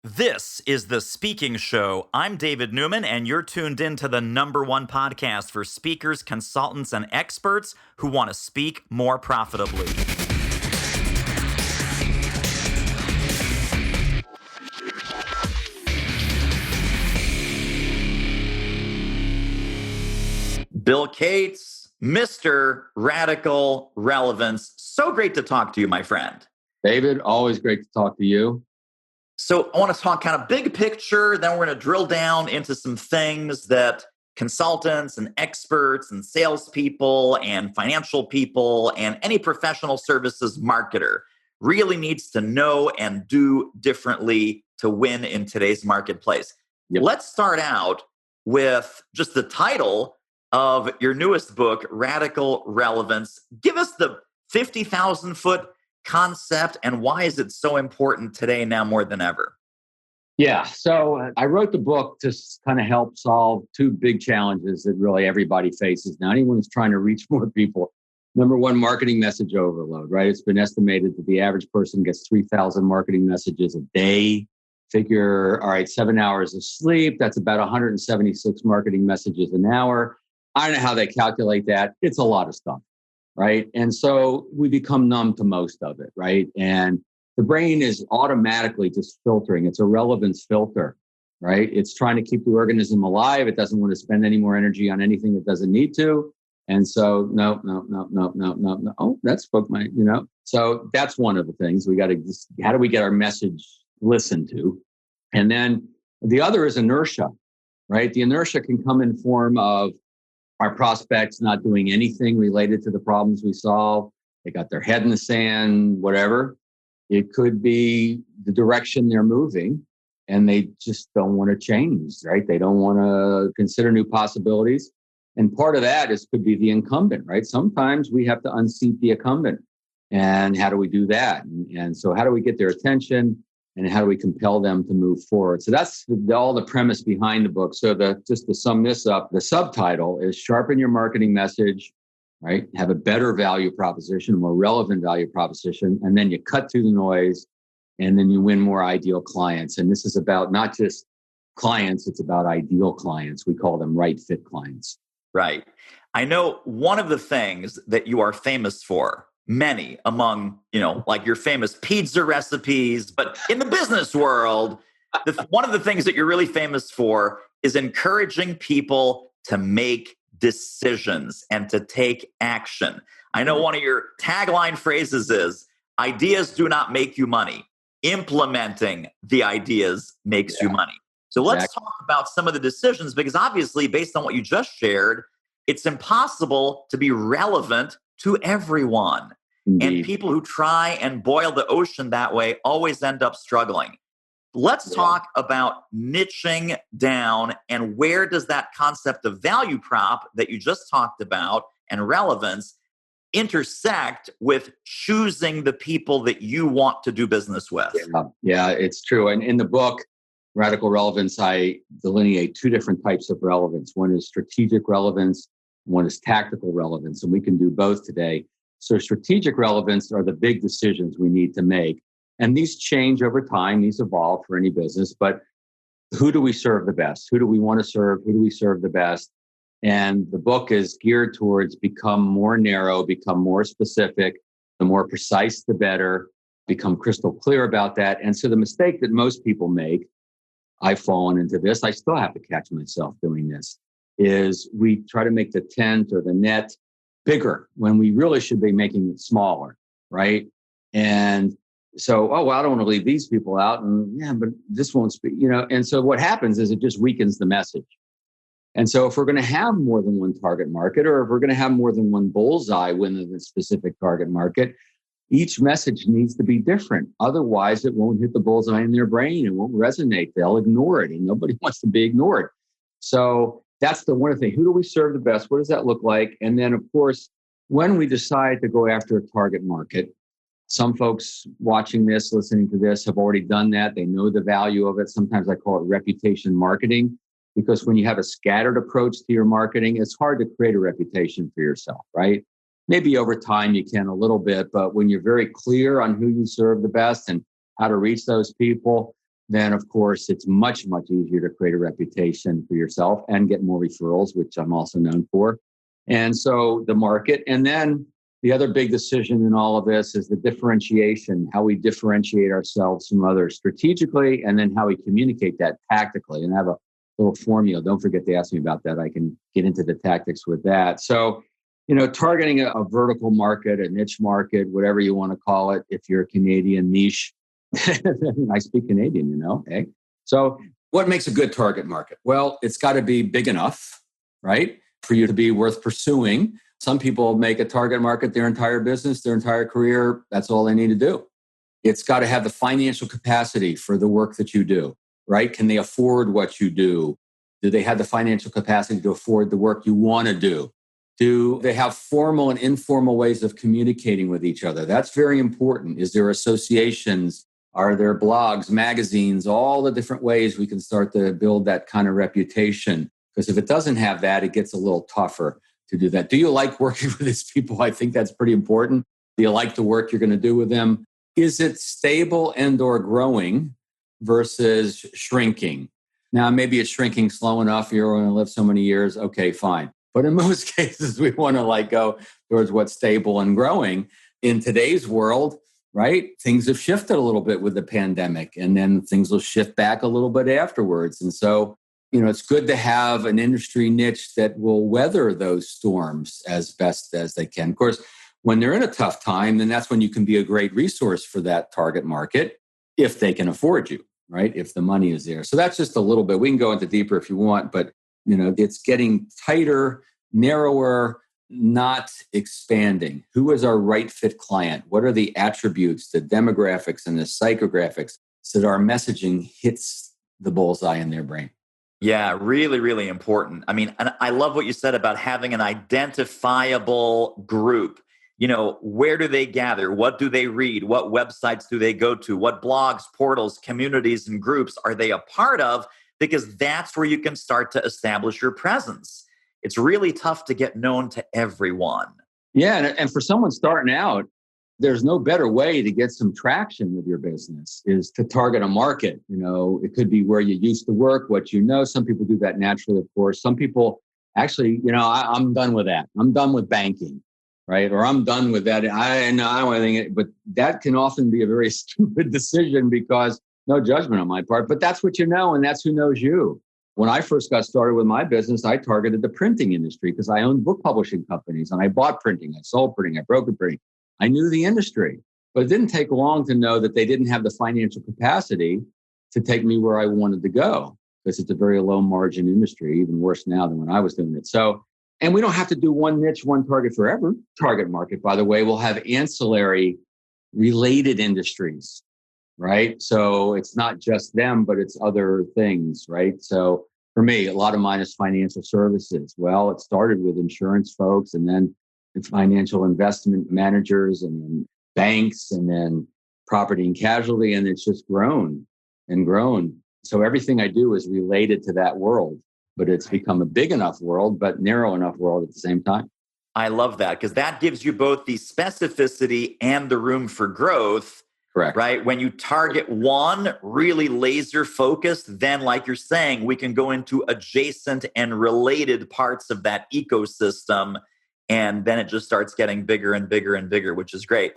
This is The Speaking Show. I'm David Newman, and you're tuned in to the #1 podcast for speakers, consultants, and experts who want to speak more profitably. Bill Cates, Mr. Radical Relevance. So great to talk to you, my friend. David, always great to talk to you. So I want to talk kind of big picture, then we're going to drill down into some things that consultants and experts and salespeople and financial people and any professional services marketer really needs to know and do differently to win in today's marketplace. Yep. Let's start out with just the title of your newest book, Radical Relevance. Give us the 50,000 foot concept and why is it so important today now more than ever? Yeah, so I wrote the book to kind of help solve two big challenges that really everybody faces now. Anyone who's trying to reach more people. Number one, marketing message overload, right? It's been estimated that the average person gets 3,000 marketing messages a day. Figure, all right, 7 hours of sleep. That's about 176 marketing messages an hour. I don't know how they calculate that. It's a lot of stuff. Right. And so we become numb to most of it. Right. And the brain is automatically just filtering. It's a relevance filter. Right. It's trying to keep the organism alive. It doesn't want to spend any more energy on anything it doesn't need to. And so, no. Oh, that spoke my, So that's one of the things we got to just, how do we get our message listened to? And then the other is inertia. Right. The inertia can come in form of our prospects not doing anything related to the problems we solve. They got their head in the sand, whatever. It could be the direction they're moving and they just don't want to change, right? They don't want to consider new possibilities. And part of that could be the incumbent, right? Sometimes we have to unseat the incumbent. And how do we do that? And so how do we get their attention? And how do we compel them to move forward? So that's all the premise behind the book. So just to sum this up, the subtitle is Sharpen Your Marketing Message, right? Have a better value proposition, a more relevant value proposition, and then you cut through the noise, and then you win more ideal clients. And this is about not just clients, it's about ideal clients. We call them right fit clients. Right. I know one of the things that you are famous for, many among, like your famous pizza recipes, but in the business world, one of the things that you're really famous for is encouraging people to make decisions and to take action. I know one of your tagline phrases is, ideas do not make you money. Implementing the ideas makes you money. So let's talk about some of the decisions, because obviously, based on what you just shared, it's impossible to be relevant to everyone. Indeed. And people who try and boil the ocean that way always end up struggling. Let's talk about niching down, and where does that concept of value prop that you just talked about and relevance intersect with choosing the people that you want to do business with? Yeah, it's true. And in the book, Radical Relevance, I delineate two different types of relevance. One is strategic relevance, one is tactical relevance, and we can do both today. So strategic relevance are the big decisions we need to make. And these change over time, these evolve for any business, but who do we serve the best? Who do we want to serve? Who do we serve the best? And the book is geared towards become more narrow, become more specific. The more precise, the better. Become crystal clear about that. And so the mistake that most people make, I've fallen into this, I still have to catch myself doing this, is we try to make the tent or the net bigger when we really should be making it smaller, right? And so, I don't want to leave these people out, and but this won't speak, And so what happens is it just weakens the message. And so if we're going to have more than one target market, or if we're going to have more than one bullseye within a specific target market, each message needs to be different. Otherwise, it won't hit the bullseye in their brain. It won't resonate. They'll ignore it, and nobody wants to be ignored. So that's the one thing. Who do we serve the best? What does that look like? And then, of course, when we decide to go after a target market, some folks watching this, listening to this, have already done that. They know the value of it. Sometimes I call it reputation marketing, because when you have a scattered approach to your marketing, it's hard to create a reputation for yourself, right? Maybe over time you can a little bit, but when you're very clear on who you serve the best and how to reach those people, then of course it's much, much easier to create a reputation for yourself and get more referrals, which I'm also known for. And so the market. And then the other big decision in all of this is the differentiation, how we differentiate ourselves from others strategically, and then how we communicate that tactically. And I have a little formula. Don't forget to ask me about that. I can get into the tactics with that. So, targeting a vertical market, a niche market, whatever you want to call it, if you're a Canadian niche. I speak Canadian, okay? So what makes a good target market? Well, it's got to be big enough, right, for you to be worth pursuing. Some people make a target market their entire business, their entire career. That's all they need to do. It's got to have the financial capacity for the work that you do, right? Can they afford what you do? Do they have the financial capacity to afford the work you want to do? Do they have formal and informal ways of communicating with each other? That's very important. Is there associations? Are there blogs, magazines, all the different ways we can start to build that kind of reputation? Because if it doesn't have that, it gets a little tougher to do that. Do you like working with these people? I think that's pretty important. Do you like the work you're going to do with them? Is it stable and or growing versus shrinking? Now, maybe it's shrinking slow enough. You're going to live so many years. Okay, fine. But in most cases, we want to go towards what's stable and growing. In today's world, right, things have shifted a little bit with the pandemic, and then things will shift back a little bit afterwards. And so, it's good to have an industry niche that will weather those storms as best as they can. Of course, when they're in a tough time, then that's when you can be a great resource for that target market if they can afford you, right? If the money is there. So that's just a little bit. We can go into deeper if you want, but it's getting tighter, narrower, not expanding. Who is our right fit client? What are the attributes, the demographics, and the psychographics so that our messaging hits the bullseye in their brain? Yeah, really, really important. I mean, and I love what you said about having an identifiable group. Where do they gather? What do they read? What websites do they go to? What blogs, portals, communities, and groups are they a part of? Because that's where you can start to establish your presence. It's really tough to get known to everyone. Yeah. And for someone starting out, there's no better way to get some traction with your business is to target a market. It could be where you used to work, what some people do that naturally, of course. Some people actually, I'm done with that. I'm done with banking, right? Or I'm done with that. I don't want anything, but that can often be a very stupid decision because no judgment on my part, but that's what and that's who knows you. When I first got started with my business, I targeted the printing industry because I owned book publishing companies and I bought printing, I sold printing, I brokered printing. I knew the industry, but it didn't take long to know that they didn't have the financial capacity to take me where I wanted to go because it's a very low margin industry, even worse now than when I was doing it. So, and we don't have to do one niche, one target forever. Target market, by the way, will have ancillary related industries. Right. So it's not just them, but it's other things. Right. So for me, a lot of mine is financial services. Well, it started with insurance folks and then the financial investment managers and then banks and then property and casualty. And it's just grown and grown. So everything I do is related to that world, but it's become a big enough world, but narrow enough world at the same time. I love that because that gives you both the specificity and the room for growth. Correct. Right? When you target one really laser focused, then like you're saying, we can go into adjacent and related parts of that ecosystem. And then it just starts getting bigger and bigger and bigger, which is great.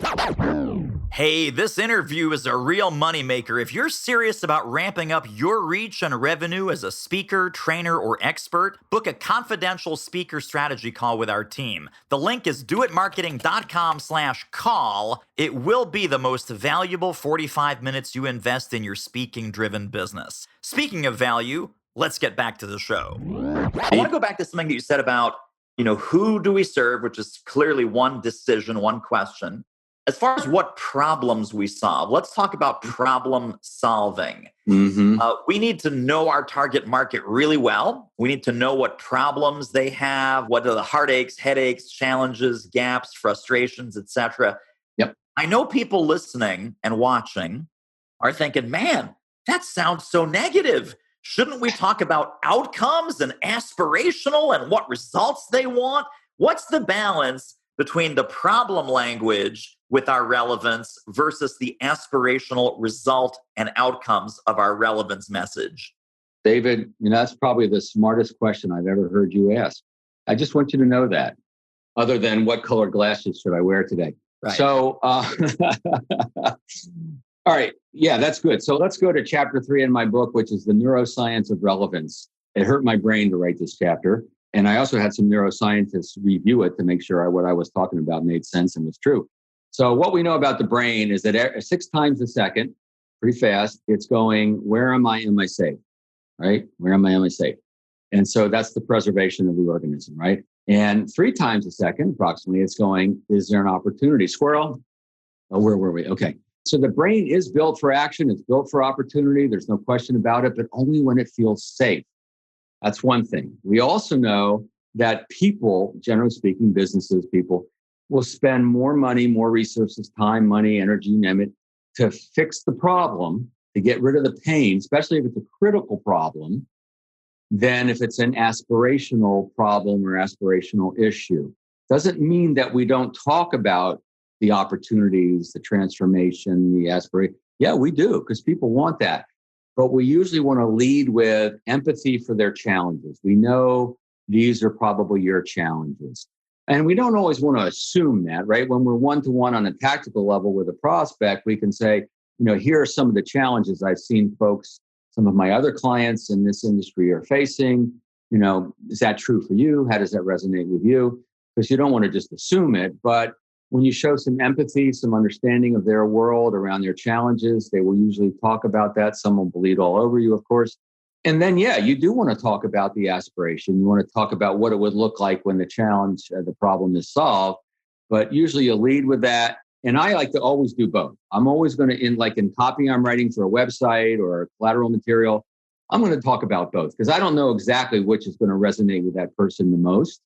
Hey, this interview is a real moneymaker. If you're serious about ramping up your reach and revenue as a speaker, trainer, or expert, book a confidential speaker strategy call with our team. The link is doitmarketing.com/call. It will be the most valuable 45 minutes you invest in your speaking-driven business. Speaking of value, let's get back to the show. I want to go back to something that you said about, who do we serve, which is clearly one decision, one question. As far as what problems we solve, let's talk about problem solving. Mm-hmm. We need to know our target market really well. We need to know what problems they have, what are the heartaches, headaches, challenges, gaps, frustrations, etc. Yep. I know people listening and watching are thinking, man, that sounds so negative. Shouldn't we talk about outcomes and aspirational and what results they want? What's the balance between the problem language with our relevance versus the aspirational result and outcomes of our relevance message? David, that's probably the smartest question I've ever heard you ask. I just want you to know that, other than what color glasses should I wear today? Right. So, all right. Yeah, that's good. So let's go to chapter 3 in my book, which is the neuroscience of relevance. It hurt my brain to write this chapter. And I also had some neuroscientists review it to make sure what I was talking about made sense and was true. So what we know about the brain is that 6 times a second, pretty fast, it's going, where am I? Am I safe? Right? Where am I? Am I safe? And so that's the preservation of the organism, right? And 3 times a second, approximately, it's going, is there an opportunity? Squirrel? Oh, where were we? Okay. So the brain is built for action. It's built for opportunity. There's no question about it, but only when it feels safe. That's one thing. We also know that people, generally speaking, businesses, people, will spend more money, more resources, time, money, energy, name it, to fix the problem, to get rid of the pain, especially if it's a critical problem, than if it's an aspirational problem or aspirational issue. Doesn't mean that we don't talk about the opportunities, the transformation, the aspiration. Yeah, we do, because people want that. But we usually want to lead with empathy for their challenges. We know these are probably your challenges. And we don't always want to assume that, right? When we're one-to-one on a tactical level with a prospect, we can say, here are some of the challenges I've seen folks, some of my other clients in this industry are facing. Is that true for you? How does that resonate with you? Because you don't want to just assume it. But when you show some empathy, some understanding of their world around their challenges, they will usually talk about that. Some will bleed all over you, of course. And then, yeah, you do want to talk about the aspiration. You want to talk about what it would look like when the challenge, the problem is solved. But usually you lead with that. And I like to always do both. I'm always going to, in copy I'm writing for a website or collateral material, I'm going to talk about both because I don't know exactly which is going to resonate with that person the most.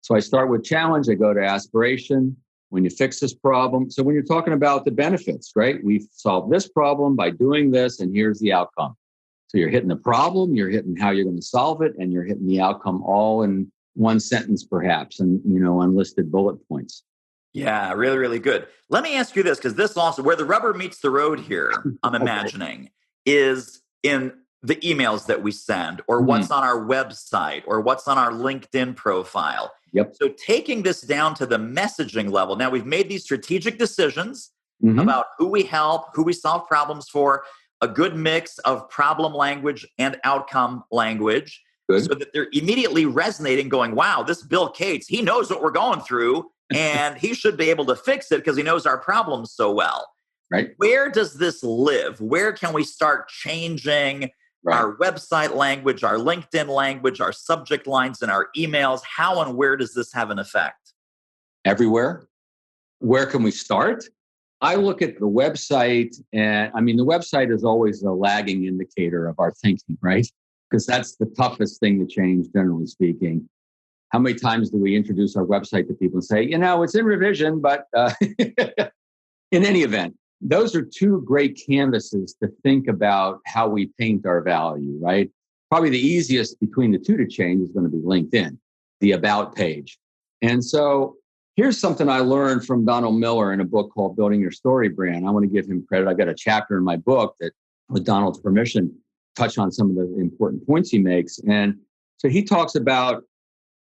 So I start with challenge, I go to aspiration. When you fix this problem. So when you're talking about the benefits, right? We've solved this problem by doing this, and here's the outcome. So you're hitting the problem, you're hitting how you're going to solve it, and you're hitting the outcome all in one sentence, perhaps, and unlisted bullet points. Yeah, really, really good. Let me ask you this, because this also, where the rubber meets the road here, I'm imagining, is in the emails that we send, or what's on our website, or what's on our LinkedIn profile. Yep. So taking this down to the messaging level, now we've made these strategic decisions about who we help, who we solve problems for, a good mix of problem language and outcome language, so that they're immediately resonating, going, wow, this Bill Cates, he knows what we're going through, and he should be able to fix it because he knows our problems so well. Right. Where does this live? Where can we start changing our website language, our LinkedIn language, our subject lines in our emails? How and where does this have an effect? Everywhere. Where can we start? I look at the website, and the website is always a lagging indicator of our thinking, right? Because that's the toughest thing to change, generally speaking. How many times do we introduce our website to people and say, it's in revision, but in any event, those are 2 great canvases to think about how we paint our value, right? Probably the easiest between the 2 to change is going to be LinkedIn, the about page. And so here's something I learned from Donald Miller in a book called Building Your Story Brand. I want to give him credit. I got a chapter in my book that, with Donald's permission, touch on some of the important points he makes. And so he talks about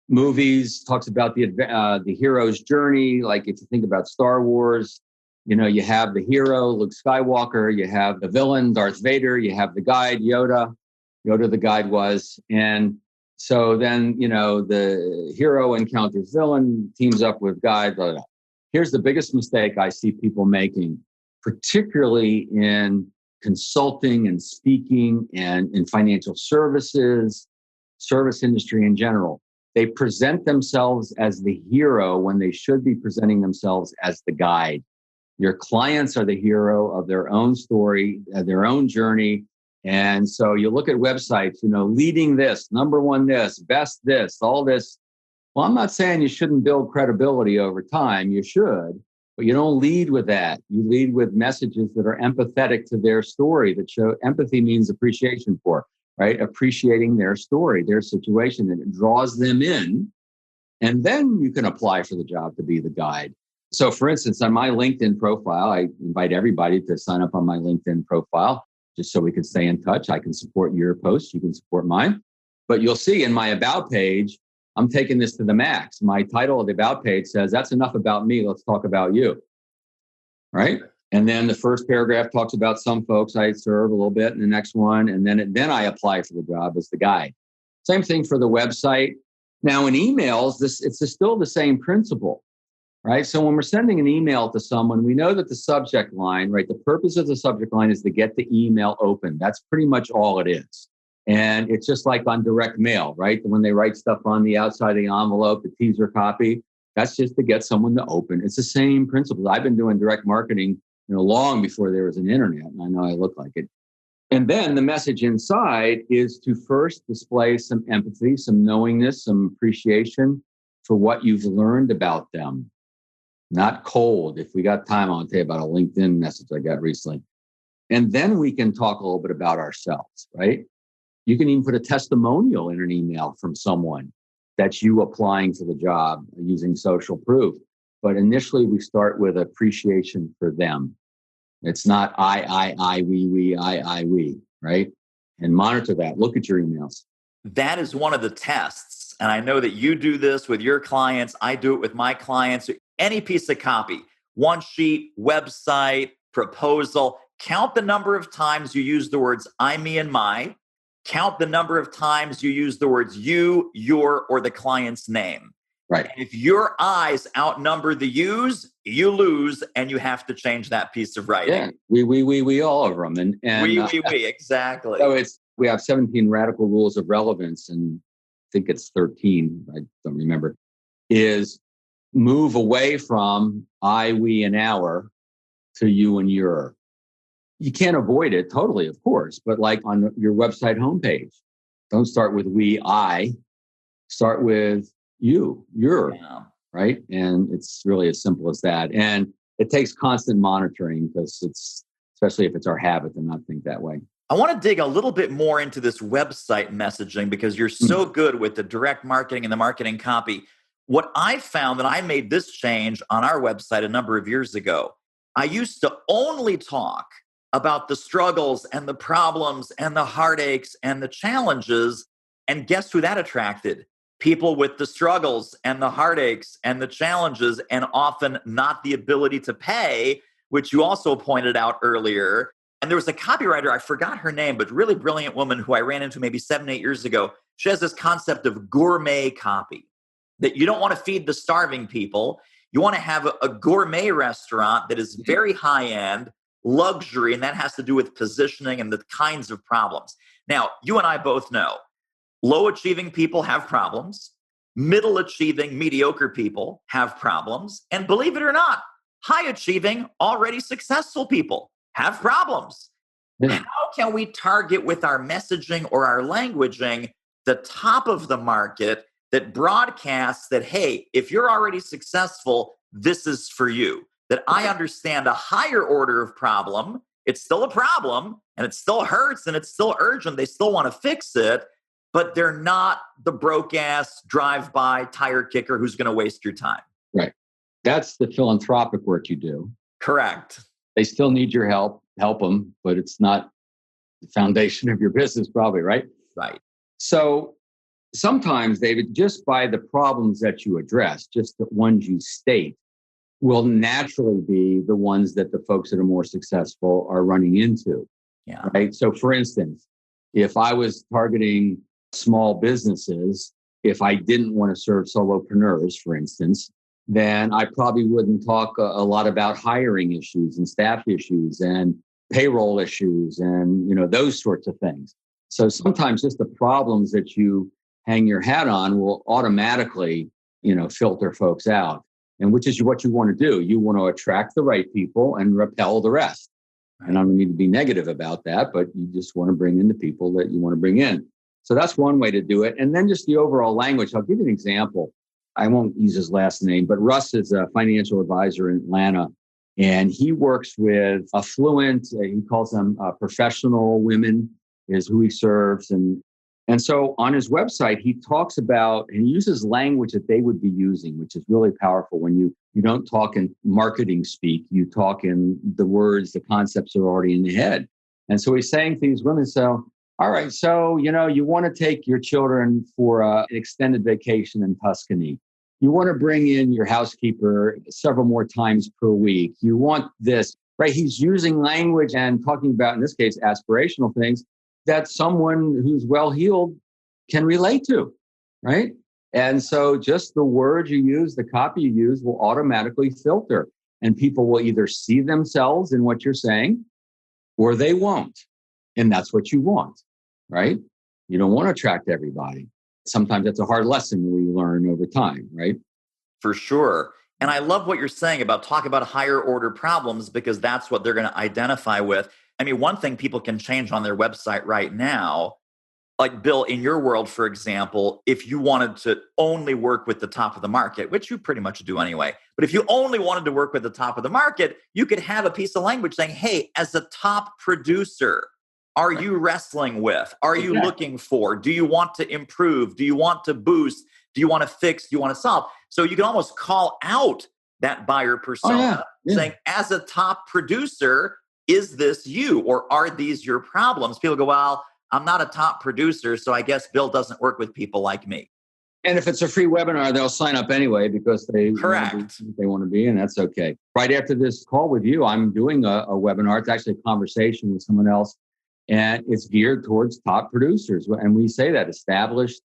movies, talks about the hero's journey. Like if you think about Star Wars, you have the hero, Luke Skywalker, you have the villain, Darth Vader, you have the guide, Yoda the guide was. And so then, the hero encounters villain, teams up with guide, blah, blah, blah. Here's the biggest mistake I see people making, particularly in consulting and speaking and in financial services, service industry in general. They present themselves as the hero when they should be presenting themselves as the guide. Your clients are the hero of their own story, their own journey. And so you look at websites, leading this, number one this, best this, all this. Well, I'm not saying you shouldn't build credibility over time. You should, but you don't lead with that. You lead with messages that are empathetic to their story, that show empathy means appreciation for, right? Appreciating their story, their situation, and it draws them in And then you can apply for the job to be the guide. So for instance, on my LinkedIn profile, I invite everybody to sign up on my LinkedIn profile just so we can stay in touch. I can support your posts. You can support mine. But you'll see in my about page, I'm taking this to the max. My title of the about page says, that's enough about me. Let's talk about you. Right? And then the first paragraph talks about some folks I serve a little bit, and the next one. And then I apply for the job as the guide. Same thing for the website. Now in emails, it's still the same principle, right? So when we're sending an email to someone, we know that the subject line, right? The purpose of the subject line is to get the email open. That's pretty much all it is. And it's just like on direct mail, right? When they write stuff on the outside of the envelope, the teaser copy, that's just to get someone to open. It's the same principle. I've been doing direct marketing, long before there was an internet, and I know I look like it. And then the message inside is to first display some empathy, some knowingness, some appreciation for what you've learned about them. Not cold. If we got time, I'll tell you about a LinkedIn message I got recently. And then we can talk a little bit about ourselves, right? You can even put a testimonial in an email from someone that's you applying for the job using social proof. But initially, we start with appreciation for them. It's not I, we, right? And monitor that. Look at your emails. That is one of the tests. And I know that you do this with your clients. I do it with my clients. Any piece of copy, one sheet, website, proposal, count the number of times you use the words I, me, and my. Count the number of times you use the words you, your, or the client's name. Right. And if your I's outnumber the U's, you lose, and you have to change that piece of writing. Yeah, we, all of them. And we, exactly. So we have 17 radical rules of relevance, and I think it's 13, I don't remember, is move away from I, we, and our to you and your. You can't avoid it totally, of course, but like on your website homepage, don't start with we, I, start with you, your, right? And it's really as simple as that. And it takes constant monitoring because especially if it's our habit to not think that way. I want to dig a little bit more into this website messaging because you're so good with the direct marketing and the marketing copy. What I found, and I made this change on our website a number of years ago, I used to only talk about the struggles and the problems and the heartaches and the challenges. And guess who that attracted? People with the struggles and the heartaches and the challenges, and often not the ability to pay, which you also pointed out earlier. And there was a copywriter, I forgot her name, but really brilliant woman who I ran into maybe 7-8 years ago. She has this concept of gourmet copy, that you don't want to feed the starving people. You want to have a gourmet restaurant that is very high end, luxury, and that has to do with positioning and the kinds of problems. Now, you and I both know low achieving people have problems. Middle achieving, mediocre people have problems. And believe it or not, high achieving, already successful people have problems. How can we target with our messaging or our languaging the top of the market that broadcasts that, hey, if you're already successful, this is for you? That I understand a higher order of problem. It's still a problem and it still hurts and it's still urgent. They still want to fix it, but they're not the broke ass drive-by tire kicker who's going to waste your time. Right. That's the philanthropic work you do. Correct. They still need your help them, but it's not the foundation of your business probably, right? Right. So sometimes, David, just by the problems that you address, just the ones you state, will naturally be the ones that the folks that are more successful are running into. Yeah. Right. So for instance, if I was targeting small businesses, if I didn't want to serve solopreneurs, for instance, then I probably wouldn't talk a lot about hiring issues and staff issues and payroll issues and, those sorts of things. So sometimes just the problems that you hang your hat on will automatically, filter folks out. And which is what you want to do. You want to attract the right people and repel the rest. And I don't need to be negative about that, but you just want to bring in the people that you want to bring in. So that's one way to do it. And then just the overall language. I'll give you an example. I won't use his last name, but Russ is a financial advisor in Atlanta. And he works with affluent, he calls them professional women, is who he serves. And And so on his website, he talks about and uses language that they would be using, which is really powerful. When you don't talk in marketing speak, you talk in the words, the concepts are already in the head. And so he's saying to these women, so, all right, so, you want to take your children for an extended vacation in Tuscany. You want to bring in your housekeeper several more times per week. You want this, right? He's using language and talking about, in this case, aspirational things that someone who's well-heeled can relate to, right? And so just the words you use, the copy you use will automatically filter. And people will either see themselves in what you're saying or they won't. And that's what you want, right? You don't want to attract everybody. Sometimes that's a hard lesson we learn over time, right? For sure. And I love what you're saying about talk about higher order problems, because that's what they're going to identify with. I mean, one thing people can change on their website right now, like Bill, in your world, for example, if you wanted to only work with the top of the market, which you pretty much do anyway, but if you only wanted to work with the top of the market, you could have a piece of language saying, hey, as a top producer, are you wrestling with? Are you looking for? Do you want to improve? Do you want to boost? Do you want to fix? Do you want to solve? So you can almost call out that buyer persona saying, as a top producer, is this you or are these your problems? People go, well, I'm not a top producer, so I guess Bill doesn't work with people like me. And if it's a free webinar, they'll sign up anyway because they want to be, and that's okay. Right after this call with you, I'm doing a webinar. It's actually a conversation with someone else, and it's geared towards top producers. And we say that established,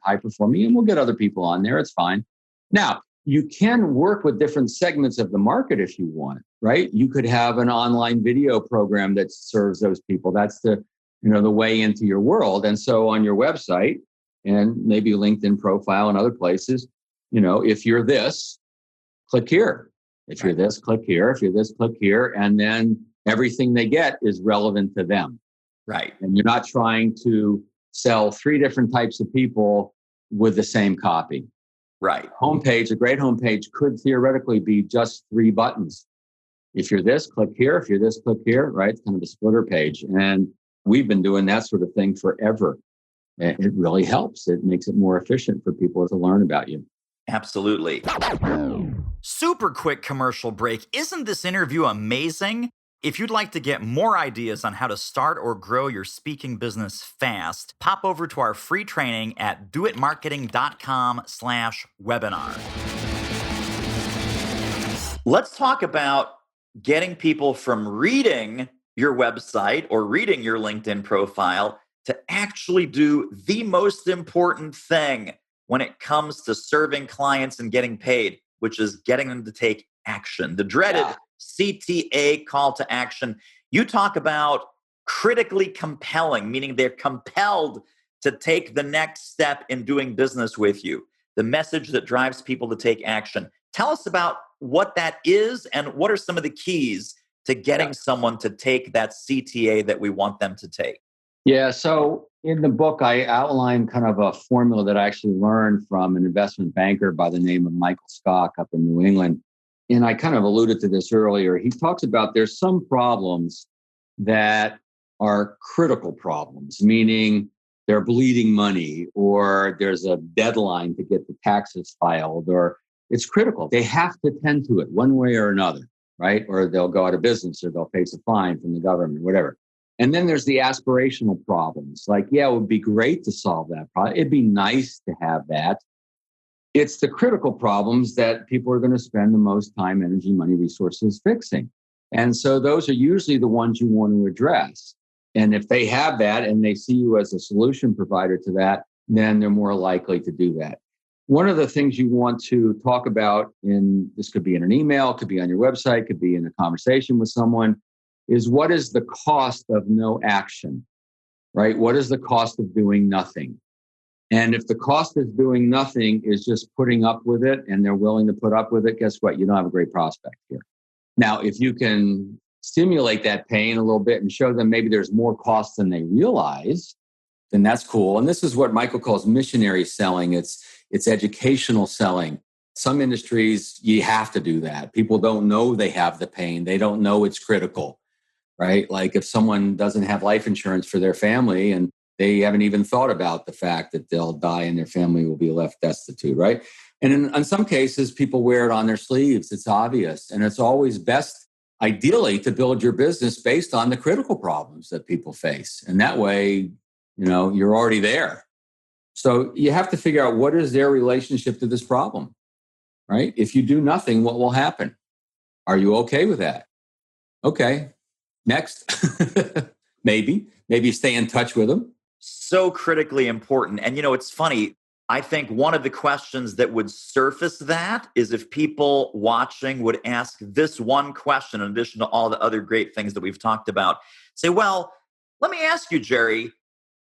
high performing, and we'll get other people on there. It's fine. Now, you can work with different segments of the market if you want, right? You could have an online video program that serves those people. That's the way into your world. And so on your website and maybe LinkedIn profile and other places, if you're this, click here. If you're this, click here. If you're this, click here. And then everything they get is relevant to them. Right. And you're not trying to sell 3 different types of people with the same copy. Right. Homepage, a great homepage could theoretically be just 3 buttons. If you're this, click here. If you're this, click here, right? It's kind of a splitter page. And we've been doing that sort of thing forever. It really helps. It makes it more efficient for people to learn about you. Absolutely. Super quick commercial break. Isn't this interview amazing? If you'd like to get more ideas on how to start or grow your speaking business fast, pop over to our free training at doitmarketing.com/webinar. Let's talk about getting people from reading your website or reading your LinkedIn profile to actually do the most important thing when it comes to serving clients and getting paid, which is getting them to take action. The dreaded CTA, call to action. You talk about critically compelling, meaning they're compelled to take the next step in doing business with you. The message that drives people to take action. Tell us about what that is and what are some of the keys to getting someone to take that CTA that we want them to take. Yeah. So in the book, I outline kind of a formula that I actually learned from an investment banker by the name of Michael Scott up in New England. And I kind of alluded to this earlier. He talks about there's some problems that are critical problems, meaning they're bleeding money or there's a deadline to get the taxes filed, or it's critical. They have to tend to it one way or another, right? Or they'll go out of business or they'll face a fine from the government, whatever. And then there's the aspirational problems. Like, it would be great to solve that problem. It'd be nice to have that. It's the critical problems that people are going to spend the most time, energy, money, resources fixing. And so those are usually the ones you want to address. And if they have that and they see you as a solution provider to that, then they're more likely to do that. One of the things you want to talk about this could be in an email, could be on your website, could be in a conversation with someone, is what is the cost of no action, right? What is the cost of doing nothing? And if the cost of doing nothing is just putting up with it and they're willing to put up with it, guess what? You don't have a great prospect here. Now, if you can stimulate that pain a little bit and show them maybe there's more cost than they realize, then that's cool. And this is what Michael calls missionary selling. It's educational selling. Some industries, you have to do that. People don't know they have the pain. They don't know it's critical, right? Like if someone doesn't have life insurance for their family and They haven't even thought about the fact that they'll die and their family will be left destitute, right? And in some cases, people wear it on their sleeves. It's obvious. And it's always best, ideally, to build your business based on the critical problems that people face. And that way, you're already there. So you have to figure out what is their relationship to this problem, right? If you do nothing, what will happen? Are you okay with that? Okay, next. Maybe stay in touch with them. So critically important. And it's funny. I think one of the questions that would surface that is if people watching would ask this one question, in addition to all the other great things that we've talked about. Say, well, let me ask you, Jerry,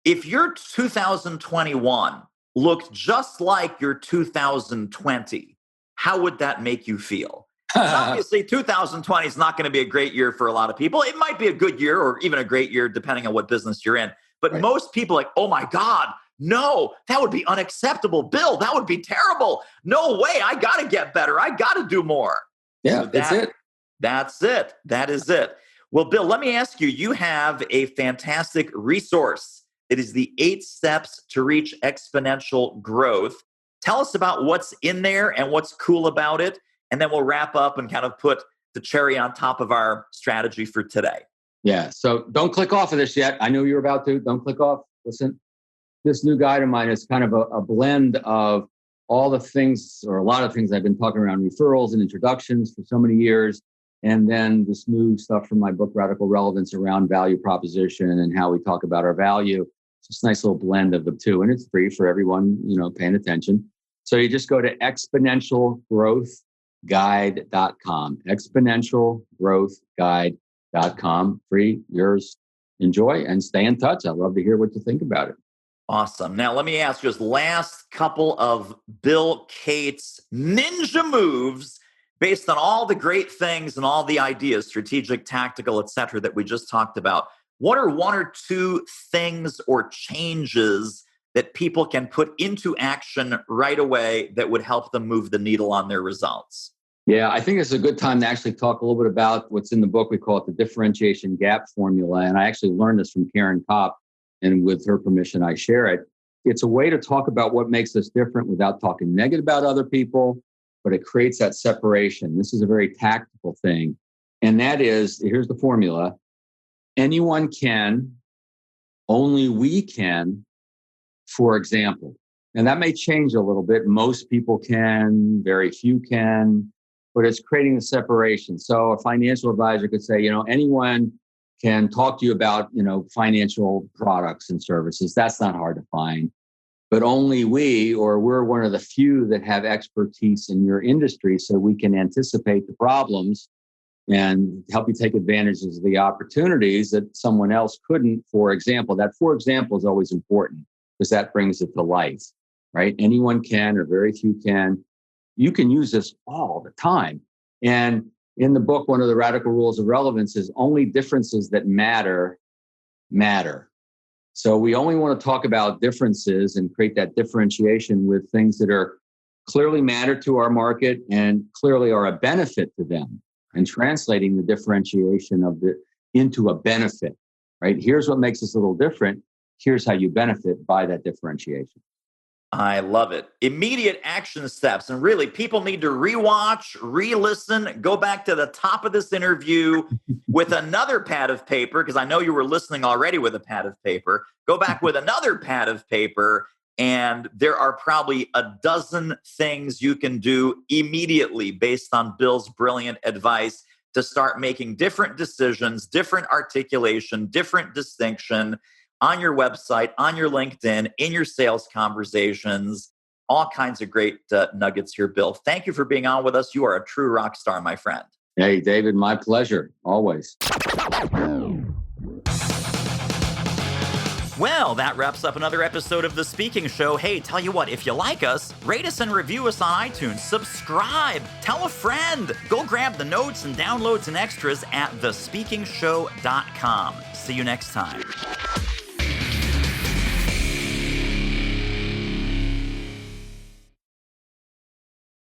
if your 2021 looked just like your 2020, how would that make you feel? Obviously, 2020 is not going to be a great year for a lot of people. It might be a good year or even a great year, depending on what business you're in. But right. Most people are like, oh my God, no, that would be unacceptable. Bill, that would be terrible. No way. I got to get better. I got to do more. Yeah, so that's it. That's it. That is it. Well, Bill, let me ask you, you have a fantastic resource. It is the 8 steps to reach exponential growth. Tell us about what's in there and what's cool about it. And then we'll wrap up and kind of put the cherry on top of our strategy for today. Yeah. So don't click off of this yet. I know you're about to. Don't click off. Listen, this new guide of mine is kind of a blend of all the things, or a lot of things I've been talking around referrals and introductions for so many years. And then this new stuff from my book, Radical Relevance, around value proposition and how we talk about our value. It's just a nice little blend of the two. And it's free for everyone, paying attention. So you just go to exponentialgrowthguide.com, exponentialgrowthguide.com. Free, yours. Enjoy and stay in touch. I'd love to hear what you think about it. Awesome. Now, let me ask you this last couple of Bill Cates ninja moves based on all the great things and all the ideas, strategic, tactical, et cetera, that we just talked about. What are 1 or 2 things or changes that people can put into action right away that would help them move the needle on their results? Yeah, I think it's a good time to actually talk a little bit about what's in the book. We call it the differentiation gap formula. And I actually learned this from Karen Kopp, and with her permission, I share it. It's a way to talk about what makes us different without talking negative about other people, but it creates that separation. This is a very tactical thing. And that is, here's the formula. Anyone can, only we can, for example. And that may change a little bit. Most people can, very few can, but it's creating a separation. So a financial advisor could say, anyone can talk to you about, financial products and services. That's not hard to find. But only we're one of the few that have expertise in your industry, so we can anticipate the problems and help you take advantages of the opportunities that someone else couldn't. For example, that for example is always important because that brings it to life, right? Anyone can, or very few can. You can use this all the time. And in the book, one of the radical rules of relevance is only differences that matter. So we only want to talk about differences and create that differentiation with things that are clearly matter to our market and clearly are a benefit to them, and translating the differentiation of it into a benefit, right? Here's what makes us a little different. Here's how you benefit by that differentiation. I love it. Immediate action steps. And really, people need to rewatch, re-listen, go back to the top of this interview with another pad of paper, because I know you were listening already with a pad of paper. Go back with another pad of paper, and there are probably a dozen things you can do immediately based on Bill's brilliant advice to start making different decisions, different articulation, different distinction, on your website, on your LinkedIn, in your sales conversations, all kinds of great nuggets here, Bill. Thank you for being on with us. You are a true rock star, my friend. Hey, David, my pleasure, always. Well, that wraps up another episode of The Speaking Show. Hey, tell you what, if you like us, rate us and review us on iTunes. Subscribe. Tell a friend. Go grab the notes and downloads and extras at thespeakingshow.com. See you next time.